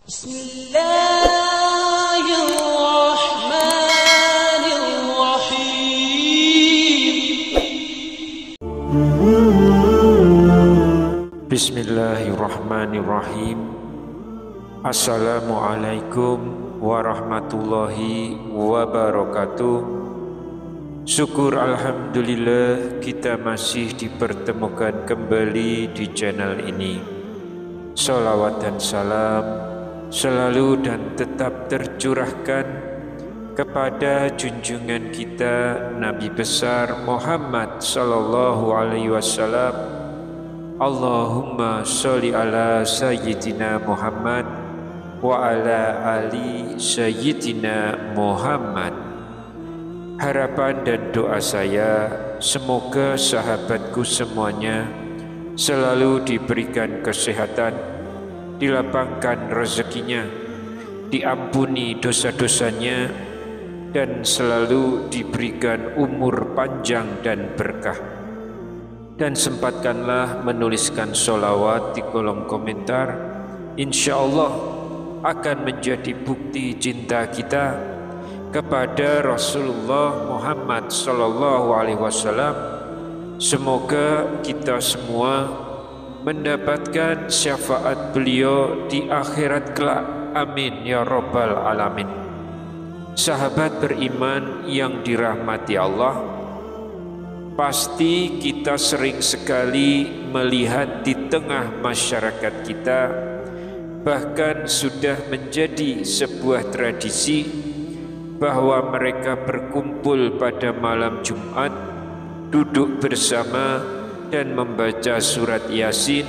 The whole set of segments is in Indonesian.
Bismillahirrahmanirrahim. Assalamualaikum warahmatullahi wabarakatuh. Syukur alhamdulillah kita masih dipertemukan kembali di channel ini. Salawat dan salam selalu dan tetap tercurahkan kepada junjungan kita Nabi besar Muhammad sallallahu alaihi wasallam. Allahumma sholli ala sayyidina Muhammad wa ala ali sayyidina Muhammad. Harapan dan doa saya semoga sahabatku semuanya selalu diberikan kesehatan, dilapangkan rezekinya, diampuni dosa-dosanya, dan selalu diberikan umur panjang dan berkah. Dan sempatkanlah menuliskan sholawat di kolom komentar. Insya Allah akan menjadi bukti cinta kita kepada Rasulullah Muhammad sallallahu alaihi wasallam. Semoga kita semua mendapatkan syafaat beliau di akhirat kelak. Amin ya rabbal alamin. Sahabat beriman yang dirahmati Allah, pasti kita sering sekali melihat di tengah masyarakat kita, bahkan sudah menjadi sebuah tradisi bahwa mereka berkumpul pada malam Jumat, duduk bersama dan membaca surat Yasin,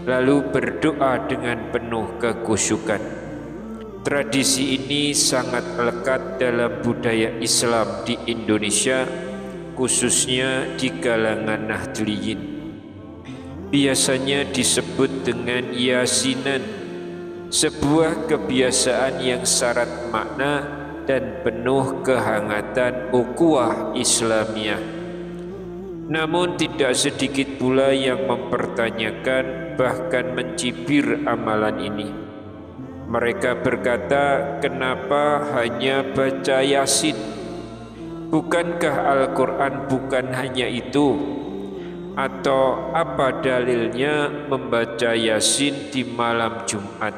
lalu berdoa dengan penuh kekhusyukan. Tradisi ini sangat lekat dalam budaya Islam di Indonesia, khususnya di kalangan Nahdliyin. Biasanya disebut dengan Yasinan, sebuah kebiasaan yang syarat makna dan penuh kehangatan ukhuwah Islamiyah. Namun tidak sedikit pula yang mempertanyakan bahkan mencibir amalan ini. Mereka berkata, kenapa hanya baca Yasin? Bukankah Al-Quran bukan hanya itu? Atau apa dalilnya membaca Yasin di malam Jumat?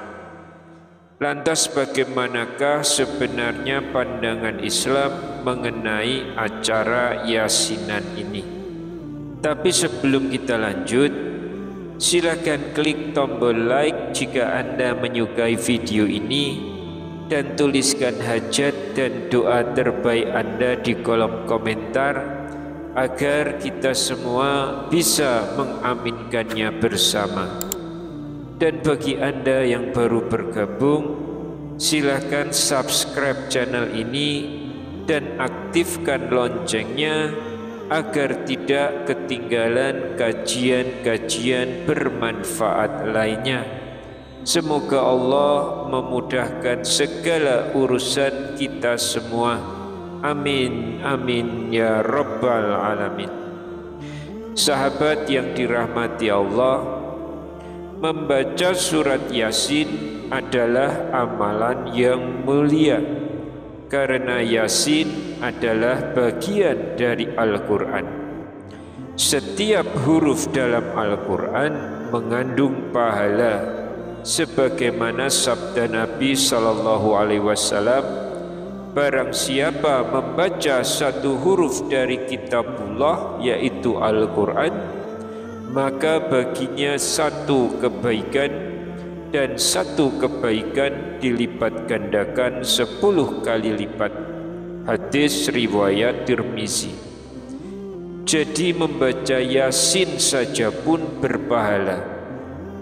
Lantas bagaimanakah sebenarnya pandangan Islam mengenai acara Yasinan ini? Tapi sebelum kita lanjut, silakan klik tombol like jika Anda menyukai video ini, dan tuliskan hajat dan doa terbaik Anda di kolom komentar agar kita semua bisa mengaminkannya bersama. Dan bagi Anda yang baru bergabung, silakan subscribe channel ini dan aktifkan loncengnya agar tidak ketinggalan kajian-kajian bermanfaat lainnya. Semoga Allah memudahkan segala urusan kita semua. Amin, amin ya rabbal alamin. Sahabat yang dirahmati Allah, membaca surat Yasin adalah amalan yang mulia, karena Yasin adalah bagian dari Al-Quran. Setiap huruf dalam Al-Quran mengandung pahala, sebagaimana sabda Nabi sallallahu alaihi wasallam, barang siapa membaca satu huruf dari kitabullah, yaitu Al-Quran, maka baginya satu kebaikan, dan satu kebaikan dilipat gandakan 10 kali lipat. Hadis riwayat Tirmizi. Jadi membaca Yasin saja pun berpahala,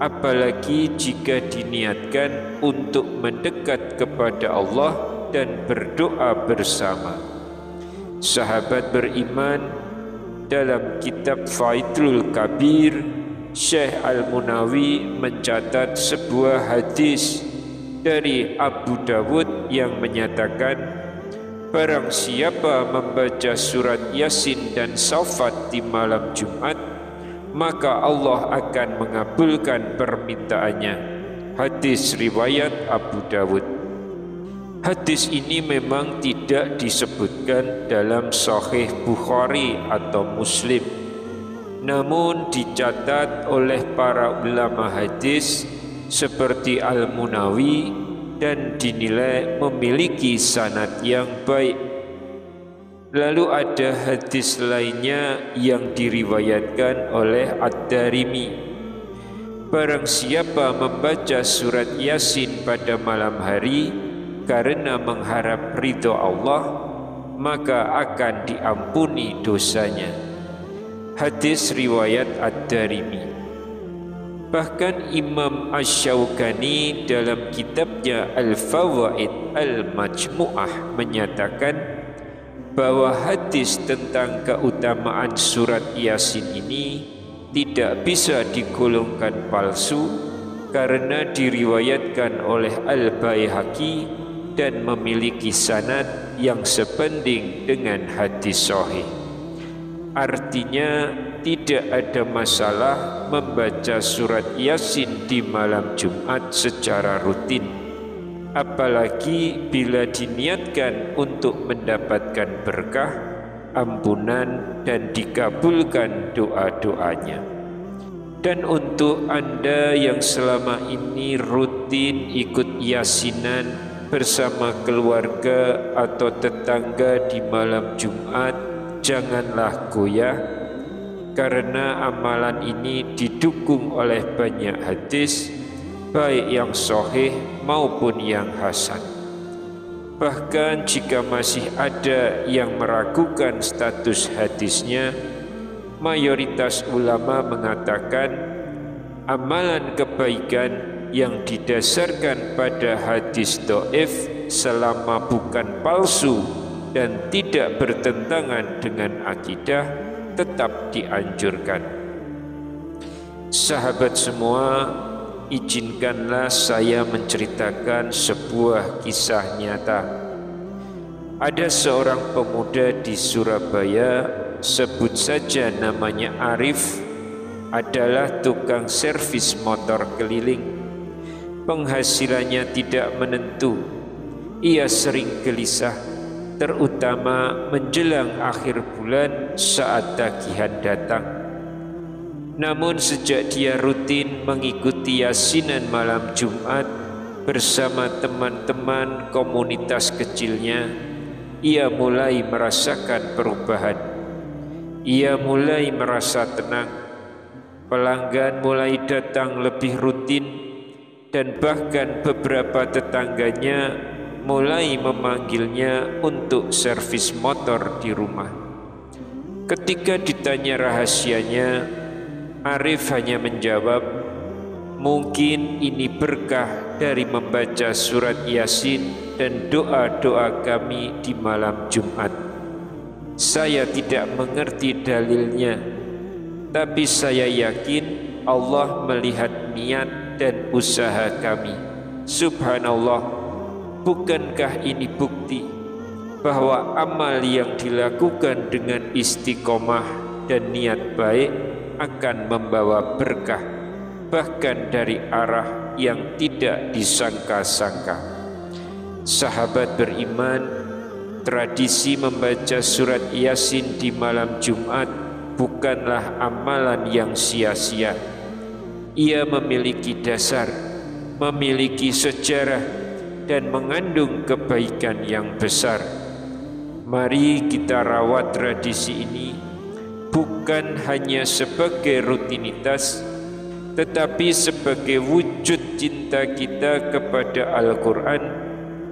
apalagi jika diniatkan untuk mendekat kepada Allah dan berdoa bersama. Sahabat beriman, dalam kitab Faidul Kabir, Syekh Al-Munawi mencatat sebuah hadis dari Abu Dawud yang menyatakan, barang siapa membaca surat Yasin dan Saffat di malam Jumat, maka Allah akan mengabulkan permintaannya. Hadis riwayat Abu Dawud. Hadis ini memang tidak disebutkan dalam Sahih Bukhari atau Muslim, namun dicatat oleh para ulama hadis seperti Al-Munawi dan dinilai memiliki sanad yang baik. Lalu ada hadis lainnya yang diriwayatkan oleh Ad-Darimi. Barang siapa membaca surat Yasin pada malam hari karena mengharap ridho Allah, maka akan diampuni dosanya. Hadis riwayat Ad-Darimi. Bahkan Imam Asy-Syaukani dalam kitabnya Al-Fawaid Al-Majmu'ah menyatakan bahwa hadis tentang keutamaan surat Yasin ini tidak bisa digolongkan palsu karena diriwayatkan oleh Al-Baihaqi dan memiliki sanad yang sebanding dengan hadis sahih. Artinya tidak ada masalah membaca surat Yasin di malam Jumat secara rutin, apalagi bila diniatkan untuk mendapatkan berkah, ampunan dan dikabulkan doa-doanya. Dan untuk Anda yang selama ini rutin ikut yasinan bersama keluarga atau tetangga di malam Jumat, janganlah goyah, karena amalan ini didukung oleh banyak hadis, baik yang sahih maupun yang hasan. Bahkan jika masih ada yang meragukan status hadisnya, mayoritas ulama mengatakan amalan kebaikan yang didasarkan pada hadis dhaif selama bukan palsu dan tidak bertentangan dengan akidah tetap dianjurkan. Sahabat semua, izinkanlah saya menceritakan sebuah kisah nyata. Ada seorang pemuda di Surabaya, sebut saja namanya Arif, adalah tukang servis motor keliling. Penghasilannya tidak menentu. Ia sering gelisah, terutama menjelang akhir bulan saat tagihan datang. Namun sejak dia rutin mengikuti yasinan malam Jumat bersama teman-teman komunitas kecilnya, ia mulai merasakan perubahan. Ia mulai merasa tenang, pelanggan mulai datang lebih rutin, dan bahkan beberapa tetangganya mulai memanggilnya untuk servis motor di rumah. Ketika ditanya rahasianya, Arif hanya menjawab, mungkin ini berkah dari membaca surat Yasin dan doa-doa kami di malam Jumat. Saya tidak mengerti dalilnya, tapi saya yakin Allah melihat niat dan usaha kami. Subhanallah, bukankah ini bukti bahwa amal yang dilakukan dengan istiqomah dan niat baik akan membawa berkah, bahkan dari arah yang tidak disangka-sangka. Sahabat beriman, tradisi membaca surat Yasin di malam Jumat bukanlah amalan yang sia-sia. Ia memiliki dasar, memiliki sejarah, dan mengandung kebaikan yang besar. Mari kita rawat tradisi ini bukan hanya sebagai rutinitas, tetapi sebagai wujud cinta kita kepada Al-Quran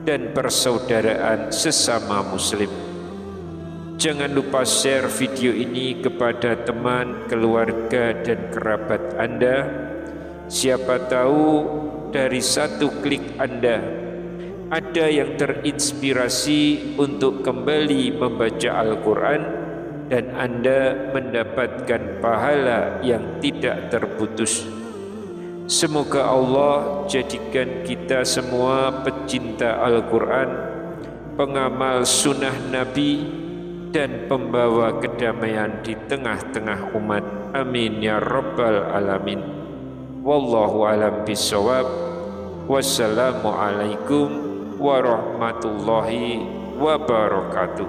dan persaudaraan sesama muslim. Jangan lupa share video ini kepada teman, keluarga, dan kerabat Anda. Siapa tahu dari satu klik Anda ada yang terinspirasi untuk kembali membaca Al-Quran, dan Anda mendapatkan pahala yang tidak terputus. Semoga Allah jadikan kita semua pecinta Al-Quran, pengamal sunnah Nabi, dan pembawa kedamaian di tengah-tengah umat. Amin ya rabbal alamin. Wallahu alam bisawab. Wassalamualaikum warahmatullahi wabarakatuh.